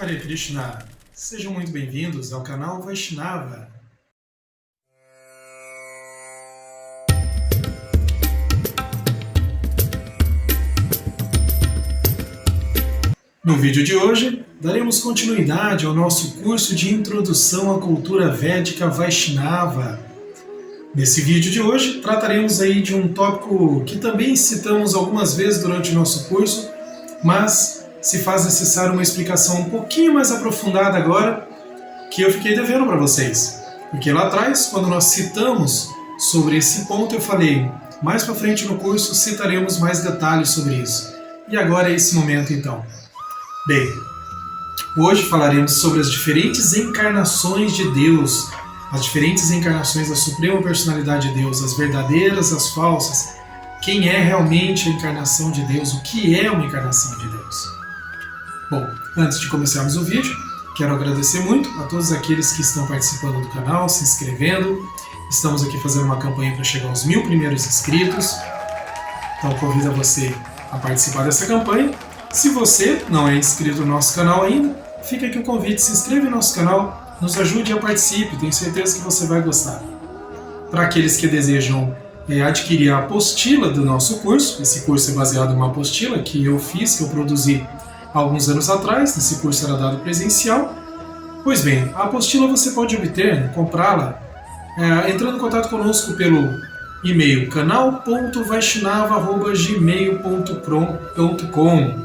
Hare Krishna! Sejam muito bem-vindos ao canal Vaishnava. No vídeo de hoje, daremos continuidade ao nosso curso de Introdução à Cultura Védica Vaishnava. Nesse vídeo de hoje, trataremos aí de um tópico que também citamos algumas vezes durante o nosso curso, mas se faz necessário uma explicação um pouquinho mais aprofundada agora, que eu fiquei devendo para vocês. Porque lá atrás, quando nós citamos sobre esse ponto, eu falei, mais para frente no curso citaremos mais detalhes sobre isso. E agora é esse momento então. Bem, hoje falaremos sobre as diferentes encarnações de Deus, as diferentes encarnações da Suprema Personalidade de Deus, as verdadeiras, as falsas, quem é realmente a encarnação de Deus, o que é uma encarnação de Deus. Bom, antes de começarmos o vídeo, quero agradecer muito a todos aqueles que estão participando do canal, se inscrevendo. Estamos aqui fazendo uma campanha para chegar aos 1000 primeiros inscritos, então convido você a participar dessa campanha. Se você não é inscrito no nosso canal ainda, fica aqui o convite, se inscreva no nosso canal, nos ajude a participar, tenho certeza que você vai gostar. Para aqueles que desejam adquirir a apostila do nosso curso, esse curso é baseado em uma apostila que eu fiz, que eu produzi há alguns anos atrás, esse curso era dado presencial. Pois bem, a apostila você pode obter, comprá-la, entrando em contato conosco pelo e-mail canal.vaishnava@gmail.com.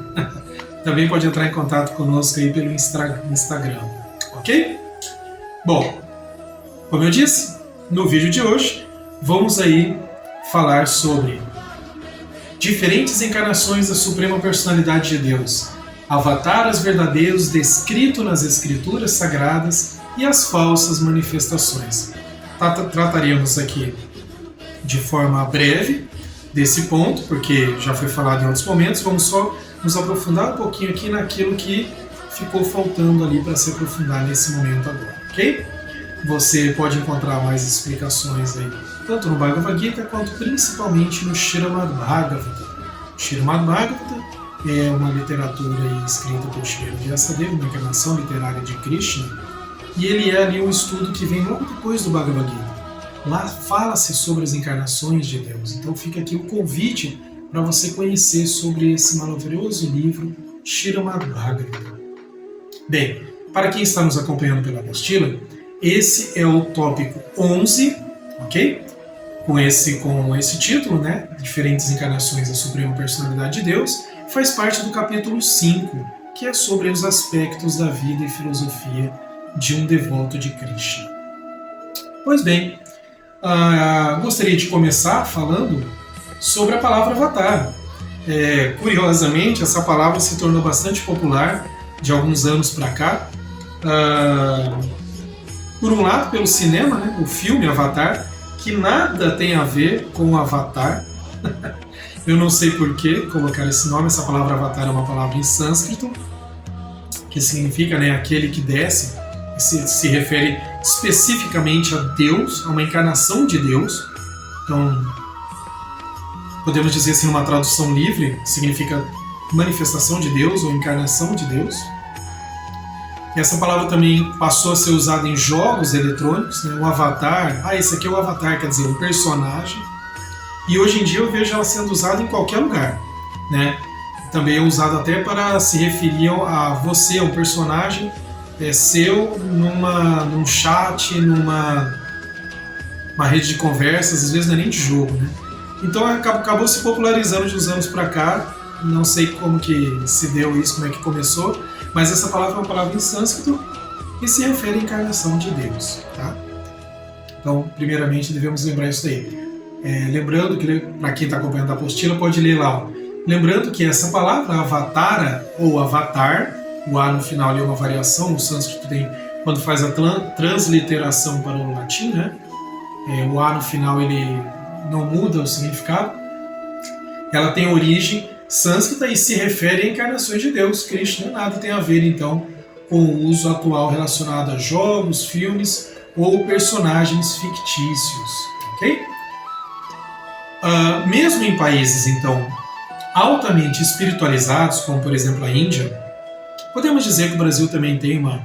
Também pode entrar em contato conosco aí pelo Instagram, ok? Bom, como eu disse, no vídeo de hoje vamos aí falar sobre diferentes encarnações da Suprema Personalidade de Deus, avataras verdadeiros descritos nas Escrituras Sagradas e as falsas manifestações. Trataremos aqui de forma breve desse ponto, porque já foi falado em outros momentos, vamos só nos aprofundar um pouquinho aqui naquilo que ficou faltando ali para se aprofundar nesse momento agora, ok? Você pode encontrar mais explicações aí, tanto no Bhagavad Gita, quanto principalmente no Śrīmad Bhagavatam. O Śrīmad Bhagavatam é uma literatura escrita por Srila Vyasadeva, uma encarnação literária de Krishna, e ele é ali um estudo que vem logo depois do Bhagavad Gita. Lá fala-se sobre as encarnações de Deus, então fica aqui o convite para você conhecer sobre esse maravilhoso livro, Śrīmad Bhagavatam. Bem, para quem está nos acompanhando pela apostila, esse é o tópico 11, ok? Com esse título, né? Diferentes encarnações da Suprema Personalidade de Deus, faz parte do capítulo 5, que é sobre os aspectos da vida e filosofia de um devoto de Krishna. Pois bem, gostaria de começar falando sobre a palavra avatar. Curiosamente, essa palavra se tornou bastante popular de alguns anos para cá. Por um lado, pelo cinema, né, o filme Avatar, que nada tem a ver com Avatar. Eu não sei por que colocar esse nome, essa palavra Avatar é uma palavra em sânscrito, que significa, né, aquele que desce, se refere especificamente a Deus, a uma encarnação de Deus. Então, podemos dizer assim, numa tradução livre, significa manifestação de Deus ou encarnação de Deus. E essa palavra também passou a ser usada em jogos eletrônicos, né? O avatar, esse aqui é o avatar, quer dizer, um personagem. E hoje em dia eu vejo ela sendo usada em qualquer lugar, né? Também é usado até para se referir a você, a um personagem seu num chat, numa rede de conversas, às vezes não é nem de jogo, né? Então acabou se popularizando de uns anos para cá, não sei como que se deu isso, como é que começou, mas essa palavra é uma palavra em sânscrito e se refere à encarnação de Deus, tá? Então, primeiramente, devemos lembrar isso daí. Lembrando que, para quem está acompanhando a apostila, pode ler lá. Lembrando que essa palavra, avatara ou avatar, o A no final ali é uma variação, no sânscrito tem, quando faz a transliteração para o latim, né? O A no final ele não muda o significado. Ela tem origem sânscrita e se refere a encarnações de Deus. Krishna nada tem a ver, então, com o uso atual relacionado a jogos, filmes ou personagens fictícios, ok? Mesmo em países, então, altamente espiritualizados, como por exemplo a Índia, Podemos dizer que o Brasil também tem o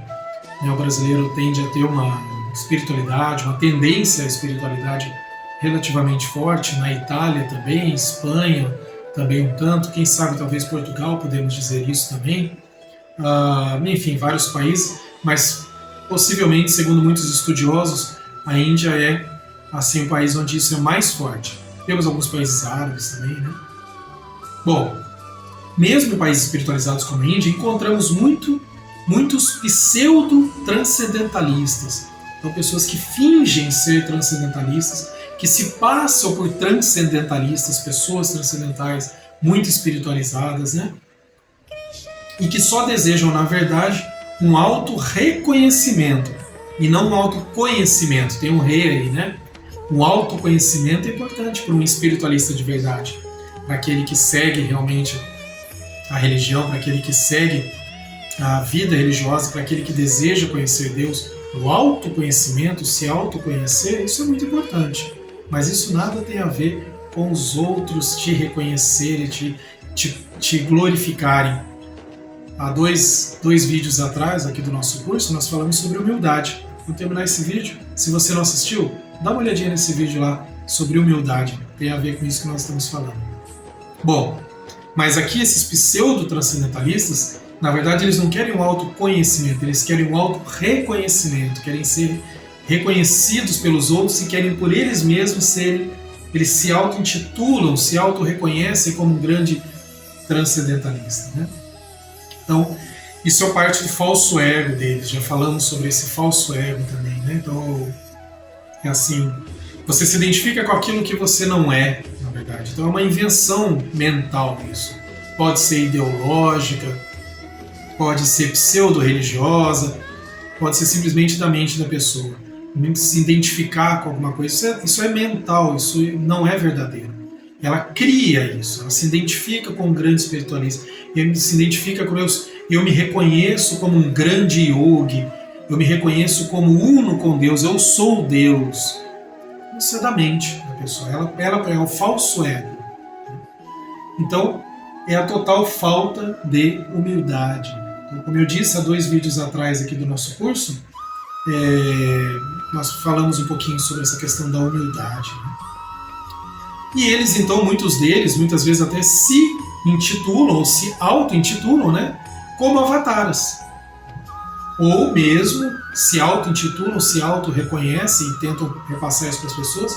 brasileiro tende a ter uma espiritualidade, uma tendência à espiritualidade relativamente forte, na Itália também, Espanha também um tanto, quem sabe talvez Portugal, podemos dizer isso também, enfim, vários países, mas possivelmente, segundo muitos estudiosos, a Índia é assim o país onde isso é mais forte. Temos alguns países árabes também, né? Bom, mesmo em países espiritualizados como a Índia, encontramos muitos pseudo-transcendentalistas. Então, pessoas que fingem ser transcendentalistas, que se passam por transcendentalistas, pessoas transcendentais, muito espiritualizadas, né? E que só desejam, na verdade, um auto-reconhecimento e não um autoconhecimento. Tem um rei aí, né? O autoconhecimento é importante para um espiritualista de verdade, para aquele que segue realmente a religião, para aquele que segue a vida religiosa, para aquele que deseja conhecer Deus. O autoconhecimento, se autoconhecer, isso é muito importante. Mas isso nada tem a ver com os outros te reconhecerem, te glorificarem. Há dois vídeos atrás, aqui do nosso curso, nós falamos sobre humildade. Vou terminar esse vídeo. Se você não assistiu, dá uma olhadinha nesse vídeo lá sobre humildade. Tem a ver com isso que nós estamos falando. Bom, mas aqui esses pseudo-transcendentalistas, na verdade, eles não querem um autoconhecimento, eles querem um auto-reconhecimento, querem ser reconhecidos pelos outros e querem por eles mesmos serem, eles se auto-intitulam, se auto-reconhecem como um grande transcendentalista, né? Então, isso é parte do falso ego deles, já falamos sobre esse falso ego também, né? Então, é assim, você se identifica com aquilo que você não é, na verdade. Então é uma invenção mental isso. Pode ser ideológica, pode ser pseudo-religiosa, pode ser simplesmente da mente da pessoa. Se identificar com alguma coisa, isso é mental, isso não é verdadeiro. Ela cria isso, ela se identifica com um grande espiritualista, se identifica com eu me reconheço como um grande yogi, eu me reconheço como uno com Deus, eu sou Deus. Isso é da mente da pessoa, ela é o falso ego. Então, é a total falta de humildade. Então, como eu disse há 2 vídeos atrás aqui do nosso curso, nós falamos um pouquinho sobre essa questão da humildade, né? E eles, então, muitos deles, muitas vezes até se intitulam, ou se auto-intitulam, né, como avataras. Ou mesmo se auto-intitulam, se auto-reconhecem e tentam repassar isso para as pessoas,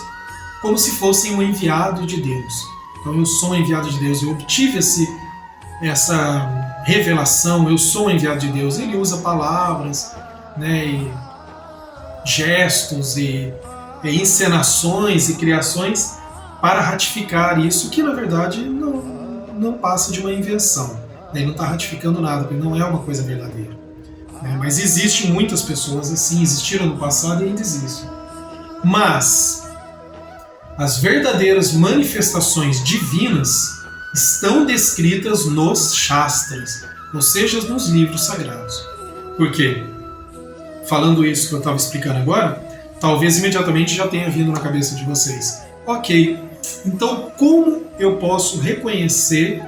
como se fossem um enviado de Deus. Então, eu sou um enviado de Deus, eu obtive essa revelação, eu sou um enviado de Deus. Ele usa palavras, né, e gestos e encenações e criações para ratificar isso, que na verdade não passa de uma invenção. Ele não está ratificando nada, porque não é uma coisa verdadeira. Mas existem muitas pessoas assim, existiram no passado e ainda existem. Mas as verdadeiras manifestações divinas estão descritas nos Shastras, ou seja, nos livros sagrados. Por quê? Falando isso que eu estava explicando agora, talvez imediatamente já tenha vindo na cabeça de vocês. Ok, então como eu posso reconhecer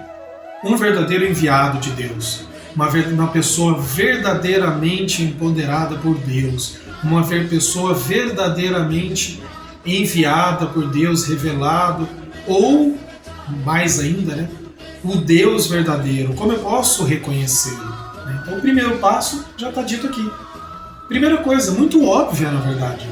um verdadeiro enviado de Deus? Uma pessoa verdadeiramente empoderada por Deus, uma pessoa verdadeiramente enviada por Deus, revelado, ou, mais ainda, né, o Deus verdadeiro. Como eu posso reconhecê-lo? Então o primeiro passo já está dito aqui. Primeira coisa, muito óbvia na verdade,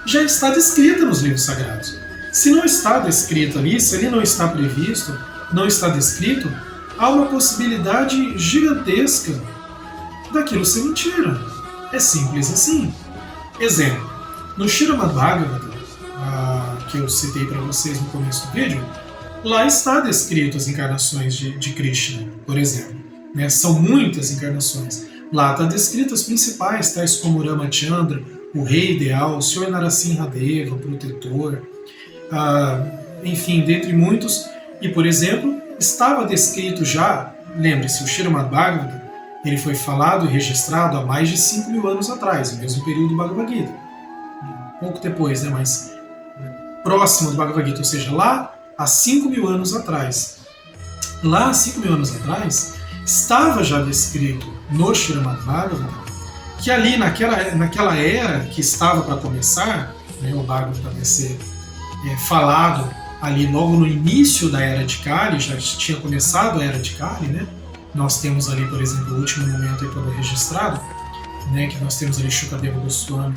já está descrita nos livros sagrados. Se não está descrito ali, se ali não está previsto, não está descrito, há uma possibilidade gigantesca daquilo ser mentira. É simples assim. Exemplo, no Srimad Bhagavatam, que eu citei para vocês no começo do vídeo, lá está descrito as encarnações de Krishna, por exemplo. São muitas encarnações. Lá está descrito as principais, tais como Ramachandra, o rei ideal, o Senhor Narasimhadeva, o protetor, enfim, dentre muitos. E, por exemplo, estava descrito já, lembre-se, o Srimad Bhagavatam, ele foi falado e registrado há mais de 5.000 anos atrás, no mesmo período do Bhagavad Gita. Pouco depois, mas próximo do Bhagavad Gita, ou seja, lá há 5.000 anos atrás. Lá há 5.000 anos atrás, estava já descrito no Srimad Bhagavatam que ali naquela era que estava para começar, né, o Bhagavatam vai ser falado ali logo no início da Era de Kali, já tinha começado a Era de Kali, né? Nós temos ali, por exemplo, o último momento aí quando registrado, né, que nós temos ali Shukadeva Goswami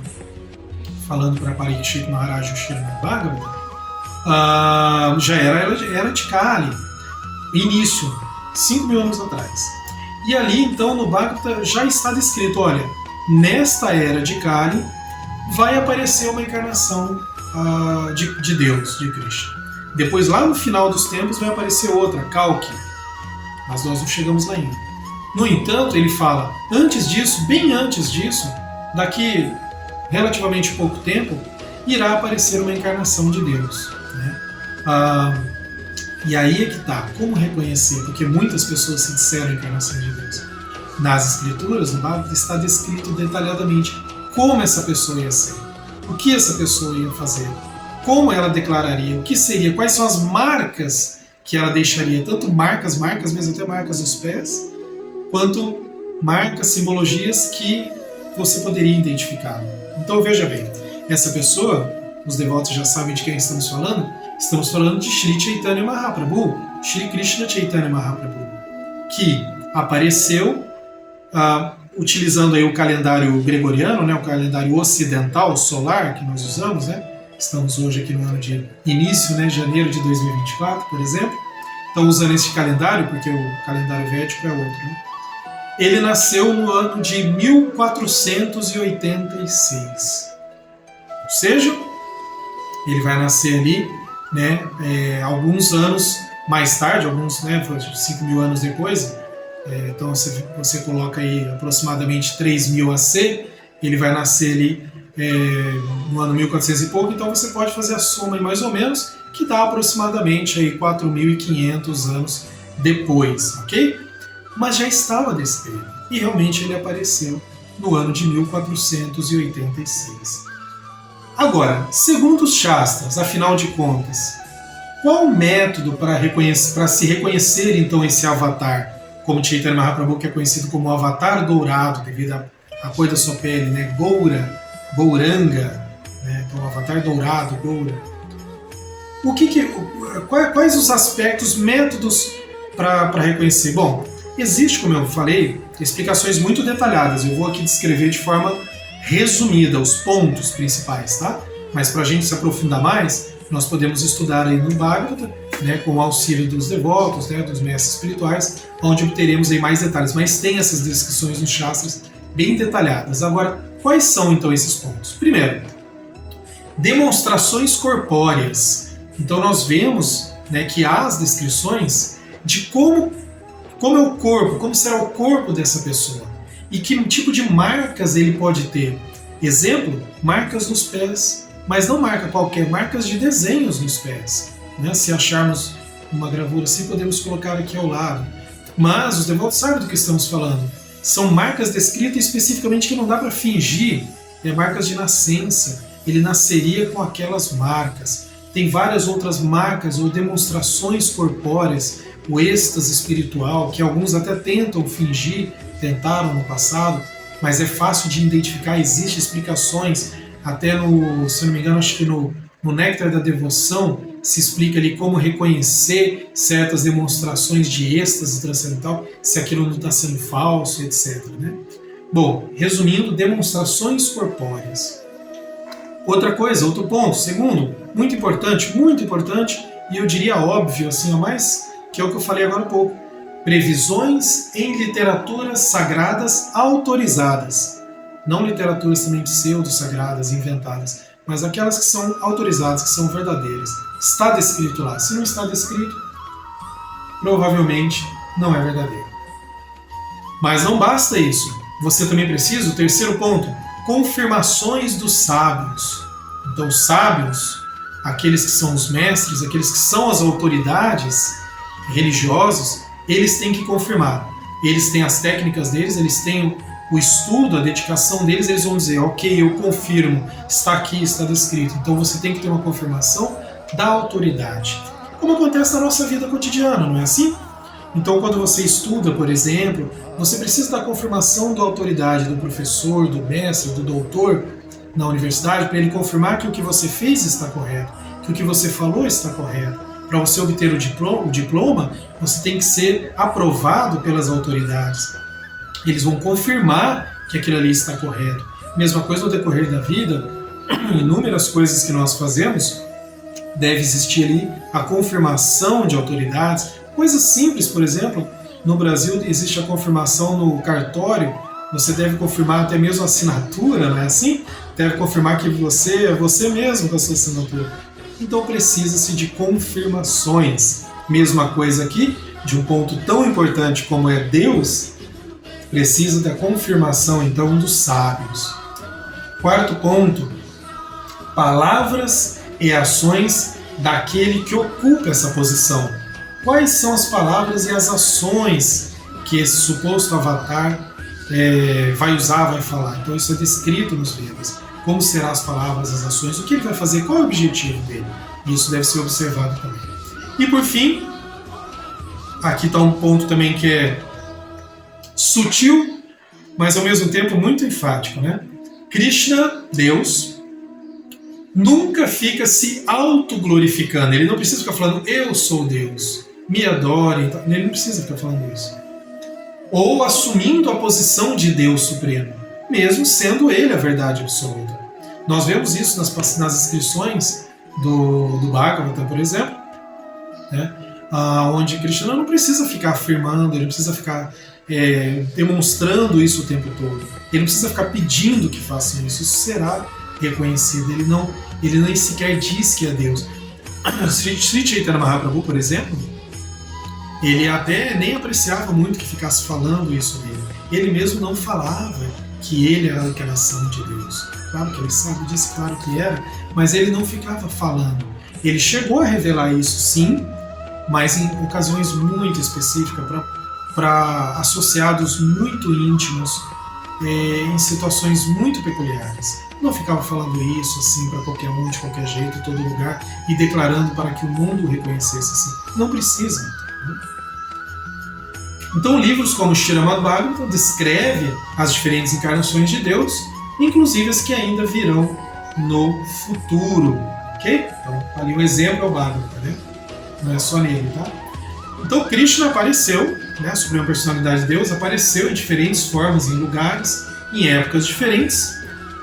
falando para Parikshit Maharaj o Srimad Bhagavatam, já era de Kali, início, 5.000 anos atrás. E ali, então, no Bhagavatam já está descrito, olha, nesta era de Kali vai aparecer uma encarnação de Deus, de Krishna. Depois, lá no final dos tempos, vai aparecer outra, Kalki. Mas nós não chegamos lá ainda. No entanto, ele fala, antes disso, bem antes disso, daqui relativamente pouco tempo, irá aparecer uma encarnação de Deus. Né? E aí é que está, como reconhecer? Porque muitas pessoas se disseram a encarnação de Deus. Nas Escrituras, no Bhagavad, está descrito detalhadamente como essa pessoa ia ser, o que essa pessoa ia fazer, como ela declararia, o que seria, quais são as marcas que ela deixaria, tanto marcas, mesmo até marcas dos pés, quanto marcas, simbologias que você poderia identificar. Então veja bem, essa pessoa, os devotos já sabem de quem estamos falando de Sri Chaitanya Mahaprabhu, Sri Krishna Chaitanya Mahaprabhu, que apareceu utilizando aí o calendário gregoriano, né, o calendário ocidental, solar, que nós usamos, né? Estamos hoje aqui no ano de início, né, janeiro de 2024, por exemplo. Então, usando esse calendário, porque o calendário védico é outro, né? Ele nasceu no ano de 1486. Ou seja, ele vai nascer ali, né, alguns anos mais tarde, 5.000 anos depois. Então, você coloca aí aproximadamente 3.000 AC, ele vai nascer ali no ano 1400 e pouco, então você pode fazer a soma aí mais ou menos, que dá aproximadamente aí 4.500 anos depois, ok? Mas já estava descrito, e realmente ele apareceu no ano de 1486. Agora, segundo os Shastras, afinal de contas, qual o método para se reconhecer então esse avatar, como Chaitanya Mahaprabhu, que é conhecido como o avatar dourado, devido à cor da sua pele, né? Gouranga, né? Então, avatar dourado, Goura. Quais os aspectos, métodos para reconhecer? Bom, existe, como eu falei, explicações muito detalhadas. Eu vou aqui descrever de forma resumida os pontos principais, tá? Mas para a gente se aprofundar mais, nós podemos estudar aí no Bhagavatam, né, com o auxílio dos devotos, né, dos mestres espirituais, onde obteremos aí mais detalhes. Mas tem essas descrições nos Shastras bem detalhadas. Agora, quais são então esses pontos? Primeiro, demonstrações corpóreas. Então nós vemos, né, que há as descrições de como é o corpo, como será o corpo dessa pessoa e que tipo de marcas ele pode ter. Exemplo, marcas nos pés, mas não marca qualquer, marcas de desenhos nos pés. Né? Se acharmos uma gravura assim, podemos colocar aqui ao lado. Mas os devotos sabem do que estamos falando. São marcas descritas especificamente que não dá para fingir. Marcas de nascença. Ele nasceria com aquelas marcas. Tem várias outras marcas ou demonstrações corpóreas, o êxtase espiritual, que alguns até tentam fingir, tentaram no passado, mas é fácil de identificar, existem explicações, até se não me engano, acho que no Néctar da Devoção, se explica ali como reconhecer certas demonstrações de êxtase transcendental, se aquilo não está sendo falso, etc. Né? Bom, resumindo, demonstrações corpóreas. Outra coisa, outro ponto, segundo, muito importante, e eu diria óbvio, assim, a mais, que é o que eu falei agora há pouco, previsões em literaturas sagradas autorizadas. Não literaturas também pseudo-sagradas, inventadas, mas aquelas que são autorizadas, que são verdadeiras. Está descrito lá. Se não está descrito, provavelmente não é verdadeiro. Mas não basta isso. Você também precisa, o terceiro ponto, confirmações dos sábios. Então, os sábios, aqueles que são os mestres, aqueles que são as autoridades religiosos, eles têm que confirmar. Eles têm as técnicas deles, eles têm o estudo, a dedicação deles, eles vão dizer, ok, eu confirmo, está aqui, está descrito. Então você tem que ter uma confirmação da autoridade. Como acontece na nossa vida cotidiana, não é assim? Então, quando você estuda, por exemplo, você precisa da confirmação da autoridade do professor, do mestre, do doutor na universidade, para ele confirmar que o que você fez está correto, que o que você falou está correto. Para você obter o diploma, você tem que ser aprovado pelas autoridades. Eles vão confirmar que aquilo ali está correto. Mesma coisa no decorrer da vida, inúmeras coisas que nós fazemos, deve existir ali a confirmação de autoridades. Coisas simples, por exemplo, no Brasil existe a confirmação no cartório, você deve confirmar até mesmo a assinatura, não é assim? Deve confirmar que você é você mesmo com a sua assinatura. Então precisa-se de confirmações. Mesma coisa aqui, de um ponto tão importante como é Deus, precisa da confirmação então dos sábios. Quarto ponto, palavras e ações daquele que ocupa essa posição. Quais são as palavras e as ações que esse suposto avatar vai usar, vai falar? Então isso é descrito nos Vedas. Como serão as palavras, as ações, o que ele vai fazer, qual é o objetivo dele. Isso deve ser observado também. E por fim, aqui está um ponto também que é sutil, mas ao mesmo tempo muito enfático, né? Krishna, Deus, nunca fica se autoglorificando. Ele não precisa ficar falando, eu sou Deus, me adorem. Ele não precisa ficar falando isso. Ou assumindo a posição de Deus Supremo, mesmo sendo ele a verdade absoluta. Nós vemos isso nas inscrições do Bhagavata, por exemplo, né? Onde Krishna não precisa ficar afirmando, ele não precisa ficar demonstrando isso o tempo todo. Ele não precisa ficar pedindo que façam isso. Isso será reconhecido. Ele nem sequer diz que é Deus. Sri Chaitanya Mahaprabhu, por exemplo, ele até nem apreciava muito que ficasse falando isso dele. Ele mesmo não falava que ele era a encarnação de Deus. Claro que ele sabe disso, claro que era, mas ele não ficava falando. Ele chegou a revelar isso, sim, mas em ocasiões muito específicas, para associados muito íntimos, em situações muito peculiares. Não ficava falando isso assim para qualquer um, de qualquer jeito, em todo lugar, e declarando para que o mundo o reconhecesse assim. Não precisa. Né? Então, livros como Srimad Bhagavatam descreve as diferentes encarnações de Deus, inclusive as que ainda virão no futuro. Ok? Então, ali um exemplo é o Bhagavatam, né? Não é só nele, tá? Então, Krishna apareceu, né, a Suprema Personalidade de Deus, apareceu em diferentes formas, em lugares, em épocas diferentes,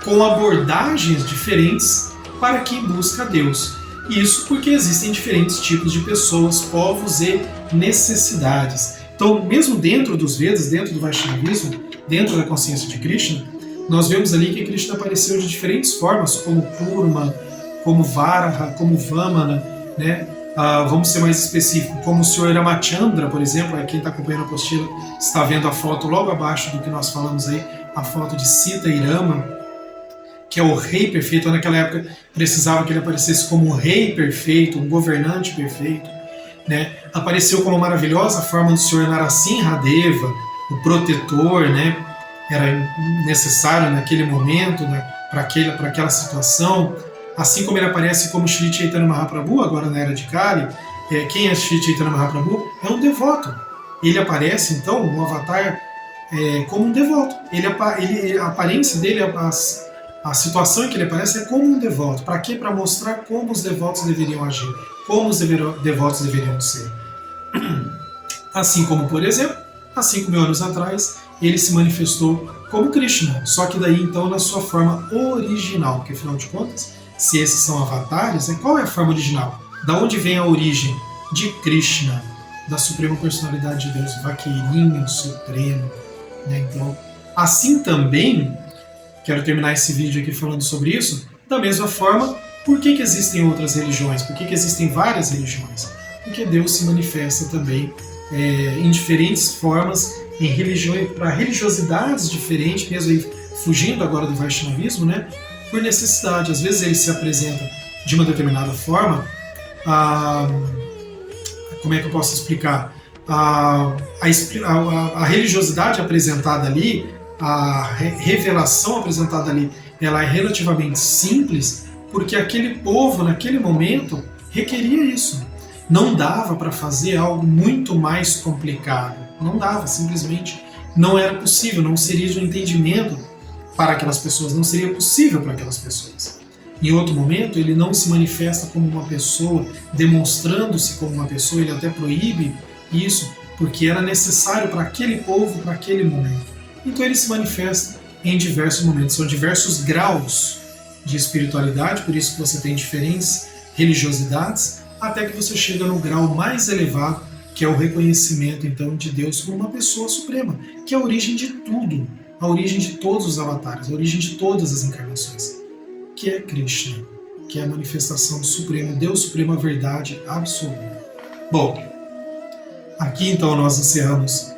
com abordagens diferentes para quem busca Deus. Isso porque existem diferentes tipos de pessoas, povos e necessidades. Então, mesmo dentro dos Vedas, dentro do Vaishnavismo, dentro da consciência de Krishna, nós vemos ali que Krishna apareceu de diferentes formas, como Kurma, como Varaha, como Vamana, né? Vamos ser mais específicos, como o Sr. Ramachandra, por exemplo, quem está acompanhando a apostila está vendo a foto logo abaixo do que nós falamos aí, a foto de Sita e Rama, que é o rei perfeito. Naquela época precisava que ele aparecesse como um rei perfeito, um governante perfeito, né? Apareceu como maravilhosa forma do Sr. Narasimhadeva, o protetor, né? Era necessário naquele momento, né? para aquela situação. Assim como ele aparece como Sri Chaitanya Mahaprabhu, agora na Era de Kali. Quem é Sri Chaitanya Mahaprabhu? É um devoto. Ele aparece, então, no avatar, como um devoto. A aparência dele, a situação em que ele aparece é como um devoto. Para quê? Para mostrar como os devotos deveriam agir, como os devotos deveriam ser. Assim como, por exemplo, há 5.000 anos atrás, ele se manifestou como Krishna, só que daí, então, na sua forma original, porque, afinal de contas, se esses são avatares, qual é a forma original? Da onde vem a origem de Krishna, da Suprema Personalidade de Deus, Vaqueirinho Supremo, né? Então, assim também, quero terminar esse vídeo aqui falando sobre isso, da mesma forma, por que existem outras religiões? Por que existem várias religiões? Porque Deus se manifesta também em diferentes formas, para religiosidades diferentes, mesmo aí, fugindo agora do Vaishnavismo, né? Por necessidade. Às vezes ele se apresenta de uma determinada forma. Como é que eu posso explicar? A religiosidade apresentada ali, a revelação apresentada ali, ela é relativamente simples, porque aquele povo, naquele momento, requeria isso. Não dava para fazer algo muito mais complicado. Não dava, simplesmente não era possível, não seria de um entendimento para aquelas pessoas, não seria possível para aquelas pessoas. Em outro momento, ele não se manifesta como uma pessoa, demonstrando-se como uma pessoa, ele até proíbe isso, porque era necessário para aquele povo, para aquele momento. Então ele se manifesta em diversos momentos, são diversos graus de espiritualidade, por isso que você tem diferentes religiosidades, até que você chega no grau mais elevado, que é o reconhecimento então de Deus como uma pessoa suprema, que é a origem de tudo, a origem de todos os avatares, a origem de todas as encarnações, que é Krishna, que é a manifestação do Supremo, Deus Supremo, a verdade absoluta. Bom, aqui então nós encerramos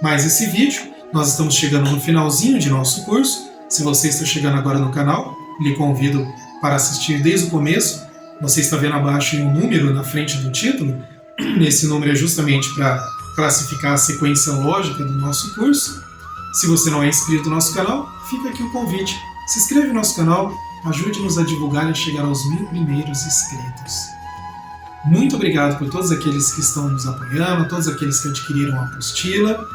mais esse vídeo. Nós estamos chegando no finalzinho de nosso curso. Se você está chegando agora no canal, lhe convido para assistir desde o começo. Você está vendo abaixo um número na frente do título. Esse número é justamente para classificar a sequência lógica do nosso curso. Se você não é inscrito no nosso canal, fica aqui o convite. Se inscreve no nosso canal, ajude-nos a divulgar e a chegar aos 1000 primeiros inscritos. Muito obrigado por todos aqueles que estão nos apoiando, todos aqueles que adquiriram a apostila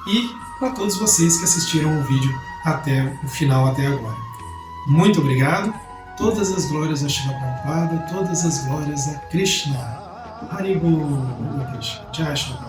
e para todos vocês que assistiram o vídeo até o final, até agora. Muito obrigado. Todas as glórias a Śrīla Prabhupāda, todas as glórias a Krishna. Haribo, Krishna. Jai Shri